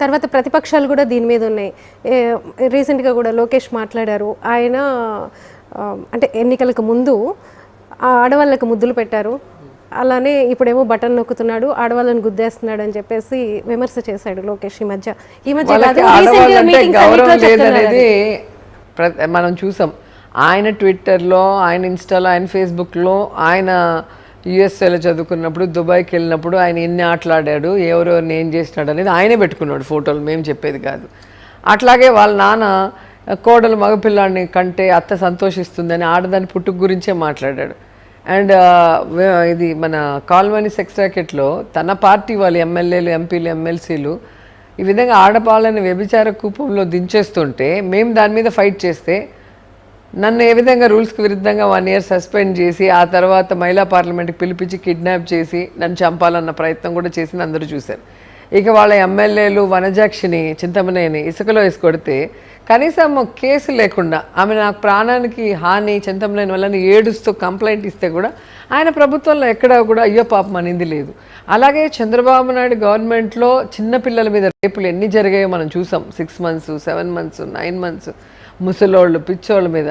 తర్వాత ప్రతిపక్షాలు కూడా దీని మీద ఉన్నాయి. రీసెంట్గా కూడా లోకేష్ మాట్లాడారు. ఆయన అంటే ఎన్నికలకు ముందు ఆడవాళ్ళకు ముద్దులు పెట్టారు, అలానే ఇప్పుడేమో బటన్ నొక్కుతున్నాడు, ఆడవాళ్ళని గుద్దేస్తున్నాడు అని చెప్పేసి విమర్శ చేశాడు లోకేష్ ఈ మధ్య. మనం చూసాం. ఆయన ట్విట్టర్లో, ఆయన ఇన్స్టాలో, ఆయన ఫేస్బుక్లో, ఆయన యుఎస్ఏలో చదువుకున్నప్పుడు, దుబాయ్కి వెళ్ళినప్పుడు ఆయన ఎన్ని ఆటలాడాడు, ఎవరెవరిని ఏం చేసినాడు అనేది ఆయనే పెట్టుకున్నాడు ఫోటోలు, మేము చెప్పేది కాదు. అట్లాగే వాళ్ళ నాన్న కోడలు మగపిల్లాడిని కంటే అత్త సంతోషిస్తుందని ఆడదాని పుట్టుకు గురించే మాట్లాడాడు. అండ్ ఇది మన కాల్వని సెక్స్ ర్యాకెట్లో తన పార్టీ వాళ్ళు ఎమ్మెల్యేలు, ఎంపీలు, ఎమ్మెల్సీలు ఈ విధంగా ఆడవాళ్ళని వ్యభిచార కూపంలో దించేస్తుంటే మేము దాని మీద ఫైట్ చేస్తే నన్ను ఏ విధంగా రూల్స్కి విరుద్ధంగా 1 year సస్పెండ్ చేసి ఆ తర్వాత మహిళా పార్లమెంట్కి పిలిపించి కిడ్నాప్ చేసి నన్ను చంపాలన్న ప్రయత్నం కూడా చేసి అందరూ చూశారు. ఇక వాళ్ళ ఎమ్మెల్యేలు వనజాక్షిని, చింతమనేని ఇసుకలో వేసి కొడితే కనీసం కేసు లేకుండా ఆమె నాకు ప్రాణానికి హాని చింతమనేని వల్ల ఏడుస్తూ కంప్లైంట్ ఇస్తే కూడా ఆయన ప్రభుత్వంలో ఎక్కడా కూడా అయ్యో పాపం అనింది లేదు. అలాగే చంద్రబాబు నాయుడు గవర్నమెంట్లో చిన్నపిల్లల మీద రేపులు ఎన్ని జరిగాయో మనం చూసాం. 6 months, 7 months, 9 months ముసలోళ్ళు, పిచ్చోళ్ళ మీద.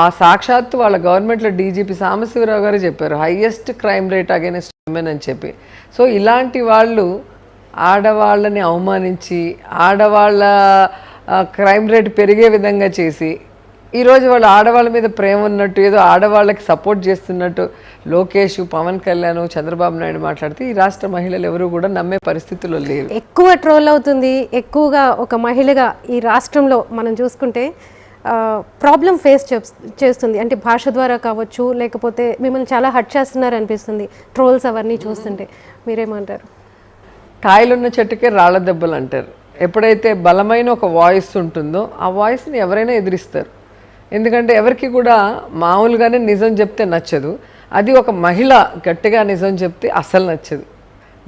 ఆ సాక్షాత్తు వాళ్ళ గవర్నమెంట్లో డీజీపీ సాంబశివరావు గారు చెప్పారు highest crime rate against women అని చెప్పి. సో ఇలాంటి వాళ్ళు ఆడవాళ్ళని అవమానించి ఆడవాళ్ళ క్రైమ్ రేట్ పెరిగే విధంగా చేసి ఈరోజు వాళ్ళు ఆడవాళ్ళ మీద ప్రేమ ఉన్నట్టు ఏదో ఆడవాళ్ళకి సపోర్ట్ చేస్తున్నట్టు లోకేష్, పవన్ కళ్యాణ్, చంద్రబాబు నాయుడు మాట్లాడితే ఈ రాష్ట్ర మహిళలు ఎవరు కూడా నమ్మే పరిస్థితుల్లో లేరు. ఎక్కువ ట్రోల్ అవుతుంది. ఎక్కువగా ఒక మహిళగా ఈ రాష్ట్రంలో మనం చూసుకుంటే ప్రాబ్లం ఫేస్ చేస్తుంది. అంటే భాష ద్వారా కావచ్చు, లేకపోతే మిమ్మల్ని చాలా హర్ట్ చేస్తున్నారు అనిపిస్తుంది ట్రోల్స్ అవన్నీ చూస్తుంటే. మీరేమంటారు? కాయలున్న చెట్టుకే రాళ్ల దెబ్బలు అంటారు. ఎప్పుడైతే బలమైన ఒక వాయిస్ ఉంటుందో ఆ వాయిస్ని ఎవరైనా ఎదిరిస్తారు. ఎందుకంటే ఎవరికి కూడా మామూలుగానే నిజం చెప్తే నచ్చదు. అది ఒక మహిళ గట్టిగా నిజం చెప్తే అసలు నచ్చదు.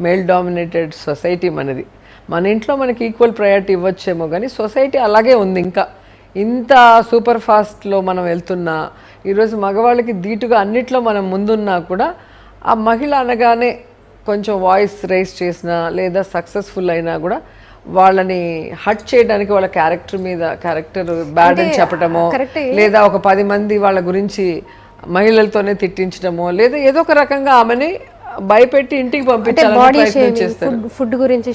మేల్ డామినేటెడ్ సొసైటీ మనది. మన ఇంట్లో మనకి ఈక్వల్ ప్రయారిటీ ఇవ్వచ్చేమో కానీ సొసైటీ అలాగే ఉంది. ఇంకా ఇంత సూపర్ ఫాస్ట్లో మనం వెళ్తున్నా, ఈరోజు మగవాళ్ళకి ధీటుగా అన్నిట్లో మనం ముందున్నా కూడా ఆ మహిళ అనగానే కొంచెం వాయిస్ రైజ్ చేసినా లేదా సక్సెస్ఫుల్ అయినా కూడా వాళ్ళని హట్ చేయడానికి వాళ్ళ క్యారెక్టర్ బ్యాడ్ అని చెప్పటమో, లేదా ఒక 10 మంది వాళ్ళ గురించి మహిళలతోనే తిట్టించడమో, లేదా ఏదో ఒక రకంగా ఆమెని భయపెట్టి ఇంటికి పంపించాలని ఫుడ్ గురించి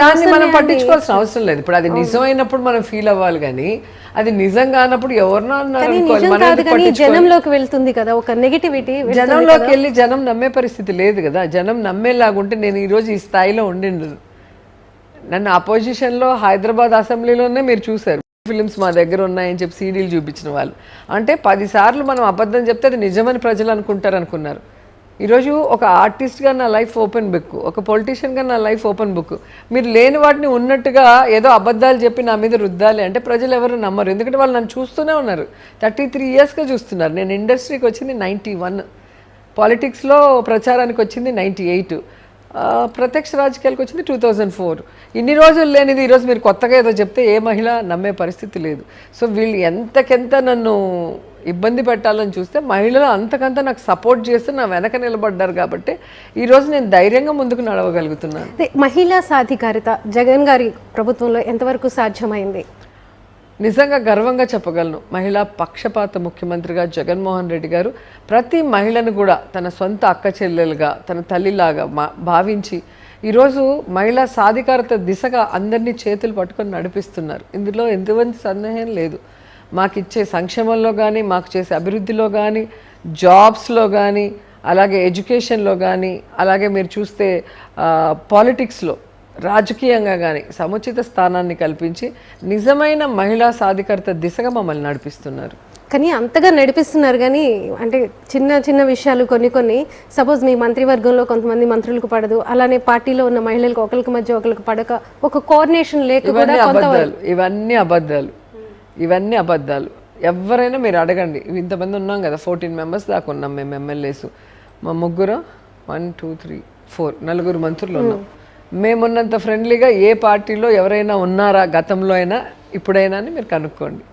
దాన్ని మనం పట్టించుకోవాల్సిన అవసరం లేదు. ఇప్పుడు అది నిజమైనప్పుడు మనం ఫీల్ అవ్వాలి, కానీ అది నిజంగా అన్నప్పుడు ఎవరినో జనంలోకి వెళ్తుంది కదా ఒక నెగటివిటీ. జనంలోకి వెళ్ళి జనం నమ్మే పరిస్థితి లేదు కదా. జనం నమ్మేలాగుంటే నేను ఈరోజు ఈ స్థాయిలో ఉండిండు. నన్ను అపోజిషన్లో హైదరాబాద్ అసెంబ్లీలోనే మీరు చూశారు. ఫిలిమ్స్ మా దగ్గర ఉన్నాయని చెప్పి సీడీలు చూపించిన వాళ్ళు. అంటే 10 సార్లు మనం అబద్ధం చెప్తే అది నిజమని ప్రజలు అనుకున్నారు. ఈరోజు ఒక ఆర్టిస్ట్గా నా లైఫ్ ఓపెన్ బుక్, ఒక పొలిటీషియన్గా నా లైఫ్ ఓపెన్ బుక్. మీరు లేని వాటిని ఉన్నట్టుగా ఏదో అబద్ధాలు చెప్పి నా మీద రుద్దాలి అంటే ప్రజలు ఎవరు నమ్మరు. ఎందుకంటే వాళ్ళు నన్ను చూస్తూనే ఉన్నారు. 33 yearsగా చూస్తున్నారు. నేను ఇండస్ట్రీకి వచ్చింది 91, పాలిటిక్స్లో ప్రచారానికి వచ్చింది 98, ప్రత్యక్ష రాజకీయాలకు వచ్చింది 2004. ఇన్ని రోజులు లేనిది ఈరోజు మీరు కొత్తగా ఏదో చెప్తే ఏ మహిళ నమ్మే పరిస్థితి లేదు. సో వీళ్ళు ఎంతకెంత నన్ను ఇబ్బంది పెట్టాలని చూస్తే మహిళలు అంతకంత నాకు సపోర్ట్ చేస్తూ నా వెనక నిలబడ్డారు కాబట్టి ఈరోజు నేను ధైర్యంగా ముందుకు నడవగలుగుతున్నాను. మహిళా సాధికారిత జగన్ గారి ప్రభుత్వంలో ఎంతవరకు సాధ్యమైంది? నిజంగా గర్వంగా చెప్పగలను. మహిళా పక్షపాత ముఖ్యమంత్రిగా జగన్మోహన్ రెడ్డి గారు ప్రతి మహిళను కూడా తన సొంత అక్క చెల్లెలుగా, తన తల్లిలాగా భావించి ఈరోజు మహిళా సాధికారత దిశగా అందరినీ చేతులు పట్టుకొని నడిపిస్తున్నారు. ఇందులో ఎంతమంది సందేహం లేదు. మాకు ఇచ్చే సంక్షేమంలో కానీ, మాకు చేసే అభివృద్ధిలో కానీ, జాబ్స్లో కానీ, అలాగే ఎడ్యుకేషన్లో కానీ, అలాగే మీరు చూస్తే పాలిటిక్స్లో రాజకీయంగా కానీ సముచిత స్థానాన్ని కల్పించి నిజమైన మహిళా సాధికారత దిశగా మమ్మల్ని నడిపిస్తున్నారు. కానీ అంతగా నడిపిస్తున్నారు కానీ అంటే చిన్న చిన్న విషయాలు కొన్ని సపోజ్ మీ మంత్రివర్గంలో కొంతమంది మంత్రులకు పడదు, అలానే పార్టీలో ఉన్న మహిళలకు ఒకరికి మధ్య ఒకరికి పడక ఒక కోఆర్డినేషన్ లేక కూడా ఇవన్నీ అబద్ధాలు. ఎవరైనా మీరు అడగండి. ఇంతమంది ఉన్నాం కదా, 14 members దాకా ఉన్నాం మేము ఎమ్మెల్యేస్. మా ముగ్గురు 1 2 3 4 4 మంత్రులు ఉన్నాం. మేమున్నంత ఫ్రెండ్లీగా ఏ పార్టీలో ఎవరైనా ఉన్నారా గతంలో అయినా ఇప్పుడైనా అని మీరు కనుక్కోండి.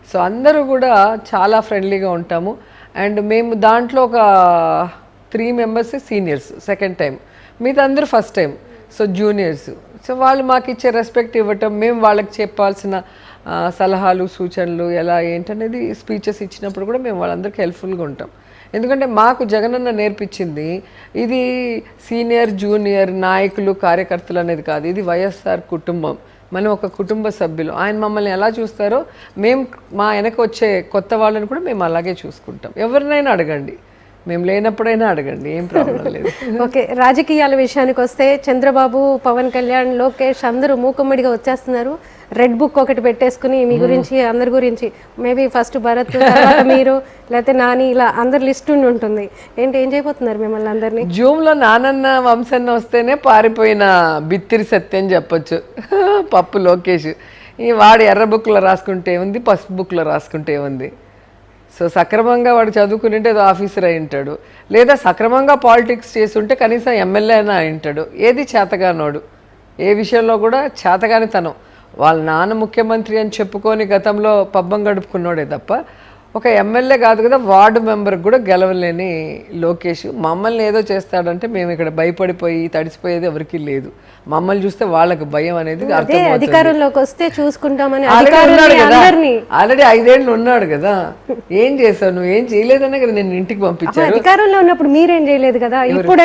సో అందరూ కూడా చాలా ఫ్రెండ్లీగా ఉంటాము. అండ్ మేము దాంట్లో ఒక 3 members సీనియర్స్, సెకండ్ టైం, మిగతా అందరూ first time. So juniors. So వాళ్ళు మాకు ఇచ్చే రెస్పెక్ట్ ఇవ్వటం, మేము వాళ్ళకి చెప్పాల్సిన సలహాలు సూచనలు ఎలా ఏంటనేది స్పీచెస్ ఇచ్చినప్పుడు కూడా మేము వాళ్ళందరికీ హెల్ప్ఫుల్గా ఉంటాం. ఎందుకంటే మాకు జగనన్న నేర్పించింది ఇది సీనియర్ జూనియర్ నాయకులు కార్యకర్తలు అనేది కాదు, ఇది వైఎస్ఆర్ కుటుంబం, మనం ఒక కుటుంబ సభ్యులు. ఆయన మమ్మల్ని ఎలా చూస్తారో మేము మా వెనక వచ్చే కొత్త వాళ్ళని కూడా మేము అలాగే చూసుకుంటాం. ఎవరినైనా అడగండి, మేము లేనప్పుడైనా అడగండి, ఏం ప్రాబ్లం లేదు. ఓకే, రాజకీయాల విషయానికి వస్తే చంద్రబాబు, పవన్ కళ్యాణ్, లోకేష్ అందరూ మూకుమ్మడిగా వచ్చేస్తున్నారు. రెడ్ బుక్ ఒకటి పెట్టేసుకుని మీ గురించి అందరి గురించి మేబీ ఫస్ట్ భరత్, తర్వాత మీరు, లేకపోతే నాని, ఇలా అందరి లిస్ట్ ఉండి ఉంటుంది. ఏం చేయబోతున్నారు మిమ్మల్ని అందరినీ? జూమ్లో నానన్న వంశన్న వస్తేనే పారిపోయిన బిత్తిరి సత్యం చెప్పొచ్చు. పప్పు లోకేష్ ఈ వాడు ఎర్ర బుక్లో రాసుకుంటే ఉంది, పసుపు బుక్లో రాసుకుంటే ఉంది. సో సక్రమంగా వాడు చదువుకునింటే ఏదో ఆఫీసర్ అయి ఉంటాడు, లేదా సక్రమంగా పాలిటిక్స్ చేసి ఉంటే కనీసం ఎమ్మెల్యే అయినా అయి ఉంటాడు. ఏది చేతగానోడు, ఏ విషయంలో కూడా చేతగానితనం. వాళ్ళ నాన్న ముఖ్యమంత్రి అని చెప్పుకొని గతంలో పబ్బం గడుపుకున్నాడే తప్ప ఒక ఎమ్మెల్యే కాదు కదా, వార్డు మెంబర్కి కూడా గెలవలేని లోకేష్ మమ్మల్ని ఏదో చేస్తాడంటే మేము ఇక్కడ భయపడిపోయి తడిసిపోయేది ఎవరికి లేదు. మమ్మల్ని చూస్తే వాళ్ళకి భయం అనేది అధికారంలోకి వస్తే చూసుకుంటామని ఆల్రెడీ 5 ఏళ్ళు ఉన్నాడు కదా, ఏం చేశావు నువ్వు? ఏం చేయలేదనే కదా నేను ఇంటికి పంపించాను. అధికారంలో ఉన్నప్పుడు మీరేం చేయలేదు కదా, ఇప్పుడు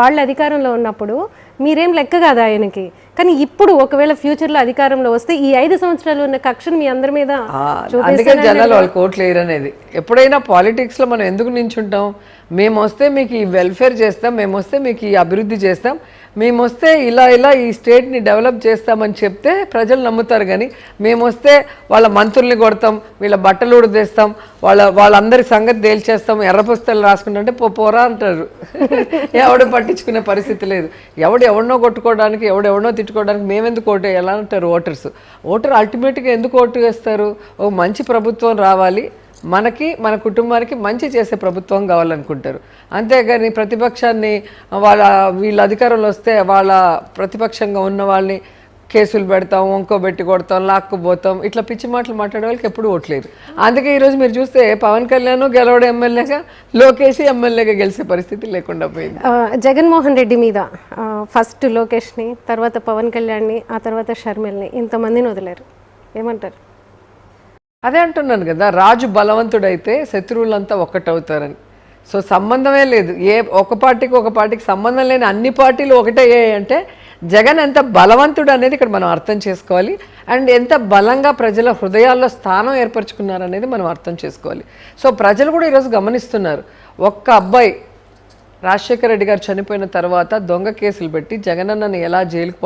వాళ్ళ అధికారంలో ఉన్నప్పుడు మీరేం లెక్క కదా ఆయనకి. కానీ ఇప్పుడు ఒకవేళ ఫ్యూచర్ లో అధికారంలో వస్తే ఈ 5 సంవత్సరాలు ఉన్న కక్షను మీ అందరి మీద, అందుకే జనాలు వాళ్ళు కోట్లు వేయరు అనేది. ఎప్పుడైనా పాలిటిక్స్ లో మనం ఎందుకు నించుంటాం? మేము వస్తే మీకు ఈ వెల్ఫేర్ చేస్తాం, మేము వస్తే మీకు ఈ అభివృద్ధి చేస్తాం, మేము వస్తే ఇలా ఇలా ఈ స్టేట్ని డెవలప్ చేస్తామని చెప్తే ప్రజలు నమ్ముతారు. కానీ మేము వస్తే వాళ్ళ మంత్రుల్ని కొడతాం, వీళ్ళ బట్టలు ఉడదేస్తాం, వాళ్ళందరి సంగతి తేల్చేస్తాం, ఎర్ర పుస్తకాలు రాసుకుంటే పోరా అంటారు. ఎవడు పట్టించుకునే పరిస్థితి లేదు. ఎవడనో కొట్టుకోవడానికి, ఎవడెవడనో తిట్టుకోవడానికి మేమెందుకు ఓటు వేయాలి అంటారు ఓటర్స్. ఓటర్ అల్టిమేట్గా ఎందుకు ఓటు వేస్తారు? ఓ మంచి ప్రభుత్వం రావాలి, మనకి మన కుటుంబానికి మంచి చేసే ప్రభుత్వం కావాలనుకుంటారు. అంతేగాని ప్రతిపక్షాన్ని వీళ్ళ అధికారంలో వస్తే వాళ్ళ ప్రతిపక్షంగా ఉన్న వాళ్ళని కేసులు పెడతాం, వంకోబెట్టి కొడతాం, లాక్కుపోతాం, ఇట్లా పిచ్చి మాటలు మాట్లాడే వాళ్ళకి ఎప్పుడు ఓట్లేదు. అందుకే ఈరోజు మీరు చూస్తే పవన్ కళ్యాణ్ గెలవడం ఎమ్మెల్యేగా, లోకేష్ ఎమ్మెల్యేగా గెలిచే పరిస్థితి లేకుండా పోయింది. జగన్మోహన్ రెడ్డి మీద ఫస్ట్ లోకేష్ని, తర్వాత పవన్ కళ్యాణ్ని, ఆ తర్వాత షర్మిల్ని, ఇంతమందిని వదిలేరు, ఏమంటారు? అదే అంటున్నాను కదా, రాజు బలవంతుడైతే శత్రువులంతా ఒక్కటవుతారని. సో సంబంధమే లేదు, ఒక పార్టీకి సంబంధం లేని అన్ని పార్టీలు ఒకటే అంటే జగన్ ఎంత బలవంతుడు అనేది ఇక్కడ మనం అర్థం చేసుకోవాలి. అండ్ ఎంత బలంగా ప్రజల హృదయాల్లో స్థానం ఏర్పరచుకున్నారనేది మనం అర్థం చేసుకోవాలి. సో ప్రజలు కూడా ఈరోజు గమనిస్తున్నారు. ఒక్క అబ్బాయి రాజశేఖర రెడ్డి గారు చనిపోయిన తర్వాత దొంగ కేసులు పెట్టి జగనన్నని ఎలా జైలుకు